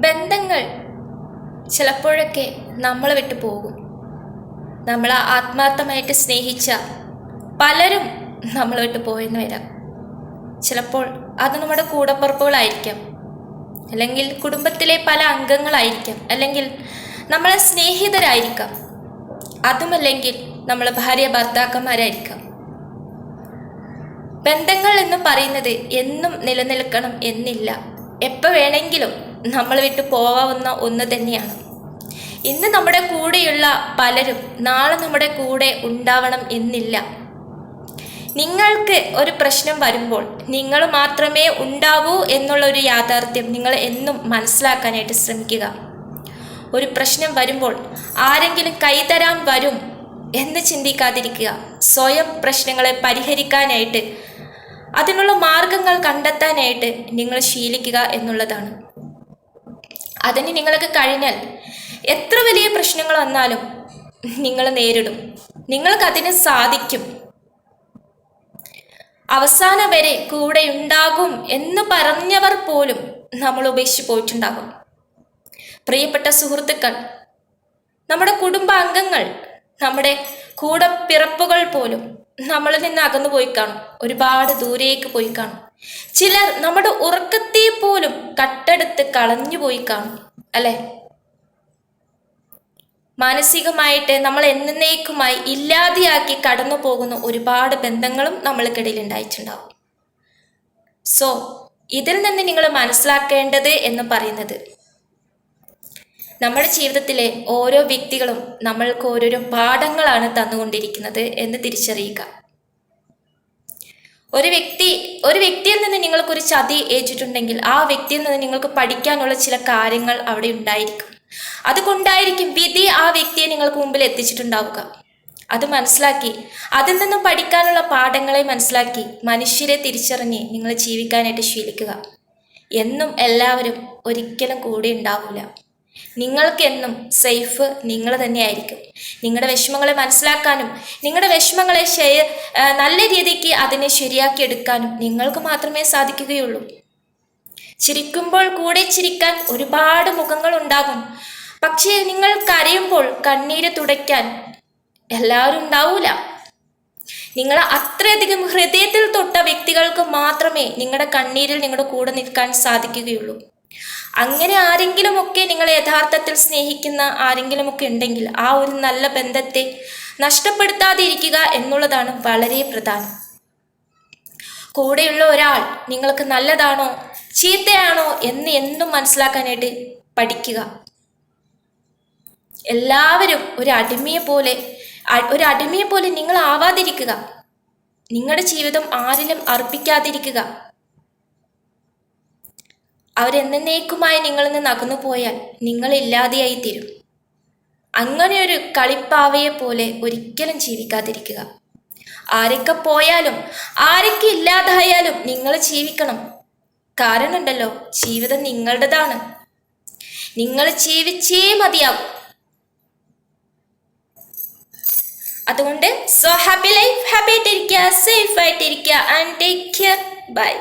ബന്ധങ്ങൾ ചിലപ്പോഴൊക്കെ നമ്മളെ വിട്ടു പോകും. നമ്മൾ ആത്മാർത്ഥമായിട്ട് സ്നേഹിച്ച പലരും നമ്മളെ വിട്ടു പോയെന്ന് വരാം. ചിലപ്പോൾ അത് നമ്മുടെ കൂടപ്പിറപ്പുകളായിരിക്കാം, അല്ലെങ്കിൽ കുടുംബത്തിലെ പല അംഗങ്ങളായിരിക്കാം, അല്ലെങ്കിൽ നമ്മളെ സ്നേഹിതരായിരിക്കാം, അതുമല്ലെങ്കിൽ നമ്മളെ ഭാര്യ ഭർത്താക്കന്മാരായിരിക്കാം. ബന്ധങ്ങൾ എന്ന് പറയുന്നത് എന്നും നിലനിൽക്കണം എന്നില്ല. എപ്പോൾ വേണമെങ്കിലും നമ്മൾ വിട്ടു പോവാവുന്ന ഒന്ന് തന്നെയാണ്. ഇന്ന് നമ്മുടെ കൂടെയുള്ള പലരും നാളെ നമ്മുടെ കൂടെ ഉണ്ടാവണം എന്നില്ല. നിങ്ങൾക്ക് ഒരു പ്രശ്നം വരുമ്പോൾ നിങ്ങൾ മാത്രമേ ഉണ്ടാവൂ എന്നുള്ളൊരു യാഥാർത്ഥ്യം നിങ്ങൾ എന്നും മനസ്സിലാക്കാനായിട്ട് ശ്രമിക്കുക. ഒരു പ്രശ്നം വരുമ്പോൾ ആരെങ്കിലും കൈതരാൻ വരും എന്ന് ചിന്തിക്കാതിരിക്കുക. സ്വയം പ്രശ്നങ്ങളെ പരിഹരിക്കാനായിട്ട്, അതിനുള്ള മാർഗങ്ങൾ കണ്ടെത്താനായിട്ട് നിങ്ങൾ ശീലിക്കുക എന്നുള്ളതാണ്. അതിന് നിങ്ങൾക്ക് കഴിഞ്ഞാൽ എത്ര വലിയ പ്രശ്നങ്ങൾ വന്നാലും നിങ്ങൾ നേരിടും. നിങ്ങൾക്കതിന് സാധിക്കും. അവസാനം വരെ കൂടെ ഉണ്ടാകും എന്ന് പറഞ്ഞവർ പോലും നമ്മൾ ഉപേക്ഷിച്ച് പോയിട്ടുണ്ടാകും. പ്രിയപ്പെട്ട സുഹൃത്തുക്കൾ, നമ്മുടെ കുടുംബാംഗങ്ങൾ, നമ്മുടെ കൂടപ്പിറപ്പുകൾ പോലും നമ്മളിൽ നിന്ന് അകന്നു പോയി കാണും, ഒരുപാട് ദൂരേക്ക് പോയി കാണും. ചിലർ നമ്മുടെ ഉറക്കത്തെ പോലും കട്ടെടുത്ത് കളഞ്ഞു പോയി കാണും, അല്ലെ? മാനസികമായിട്ട് നമ്മൾ എന്നേക്കുമായി ഇല്ലാതെയാക്കി കടന്നു പോകുന്ന ഒരുപാട് ബന്ധങ്ങളും നമ്മൾക്കിടയിൽ ഉണ്ടായിട്ടുണ്ടാവും. സോ ഇതിൽ നിന്ന് നിങ്ങൾ മനസ്സിലാക്കേണ്ടത് എന്ന് പറയുന്നത്, നമ്മുടെ ജീവിതത്തിലെ ഓരോ വ്യക്തികളും നമ്മൾക്ക് ഓരോരോ പാഠങ്ങളാണ് തന്നുകൊണ്ടിരിക്കുന്നത് എന്ന് തിരിച്ചറിയുക. ഒരു വ്യക്തിയിൽ നിന്ന് നിങ്ങൾക്കൊരു ചതി ഏറ്റിട്ടുണ്ടെങ്കിൽ ആ വ്യക്തിയിൽ നിന്ന് നിങ്ങൾക്ക് പഠിക്കാനുള്ള ചില കാര്യങ്ങൾ അവിടെ ഉണ്ടായിരിക്കും. അതുകൊണ്ടായിരിക്കും വിധി ആ വ്യക്തിയെ നിങ്ങൾക്ക് മുമ്പിൽ എത്തിച്ചിട്ടുണ്ടാവുക. അത് മനസ്സിലാക്കി അതിൽ നിന്നും പഠിക്കാനുള്ള പാഠങ്ങളെ മനസ്സിലാക്കി മനുഷ്യരെ തിരിച്ചറിഞ്ഞ് നിങ്ങൾ ജീവിക്കാനായിട്ട് ശീലിക്കുക. എന്നും എല്ലാവരും ഒരിക്കലും കൂടെ ഉണ്ടാവില്ല. നിങ്ങൾക്കെന്നും സേഫ് നിങ്ങൾ തന്നെയായിരിക്കും. നിങ്ങളുടെ വിഷമങ്ങളെ മനസ്സിലാക്കാനും നിങ്ങളുടെ വിഷമങ്ങളെ നല്ല രീതിക്ക് അതിനെ ശരിയാക്കി എടുക്കാനും നിങ്ങൾക്ക് മാത്രമേ സാധിക്കുകയുള്ളൂ. ചിരിക്കുമ്പോൾ കൂടെ ചിരിക്കാൻ ഒരുപാട് മുഖങ്ങൾ ഉണ്ടാകും. പക്ഷേ നിങ്ങൾ കരയുമ്പോൾ കണ്ണീര് തുടയ്ക്കാൻ എല്ലാവരും ഉണ്ടാവൂല. നിങ്ങൾ അത്രയധികം ഹൃദയത്തിൽ തൊട്ട വ്യക്തികൾക്ക് മാത്രമേ നിങ്ങളുടെ കണ്ണീരിൽ നിങ്ങളുടെ കൂടെ നിൽക്കാൻ സാധിക്കുകയുള്ളൂ. അങ്ങനെ ആരെങ്കിലുമൊക്കെ നിങ്ങളെ യഥാർത്ഥത്തിൽ സ്നേഹിക്കുന്ന ആരെങ്കിലുമൊക്കെ ഉണ്ടെങ്കിൽ ആ ഒരു നല്ല ബന്ധത്തെ നഷ്ടപ്പെടുത്താതിരിക്കുക എന്നുള്ളതാണ് വളരെ പ്രധാനം. കൂടെയുള്ള ഒരാൾ നിങ്ങൾക്ക് നല്ലതാണോ ചീത്തയാണോ എന്ന് എന്നും മനസ്സിലാക്കാനായിട്ട് പഠിക്കുക. എല്ലാവരും ഒരു അടിമയെ പോലെ നിങ്ങൾ ആവാതിരിക്കുക. നിങ്ങളുടെ ജീവിതം ആരിലും അർപ്പിക്കാതിരിക്കുക. അവരെന്നേക്കുമായി നിങ്ങളിൽ നിന്ന് അകന്നു പോയാൽ നിങ്ങൾ ഇല്ലാതെയായി തീരും. അങ്ങനെ ഒരു കളിപ്പാവയെ പോലെ ഒരിക്കലും ജീവിക്കാതിരിക്കുക. ആരൊക്കെ പോയാലും ആരൊക്കെ ഇല്ലാതായാലും നിങ്ങൾ ജീവിക്കണം. കാരണം ഉണ്ടല്ലോ, ജീവിതം നിങ്ങളുടേതാണ്. നിങ്ങൾ ജീവിച്ചേ മതിയാകും. അതുകൊണ്ട് സോ ഹാപ്പി ലൈഫ്, ഹാപ്പി ആയിട്ടിരിക്കുക, സേഫ് ആയിട്ടിരിക്കുക, ആൻഡ് ടേക്ക് കെയർ. ബൈ.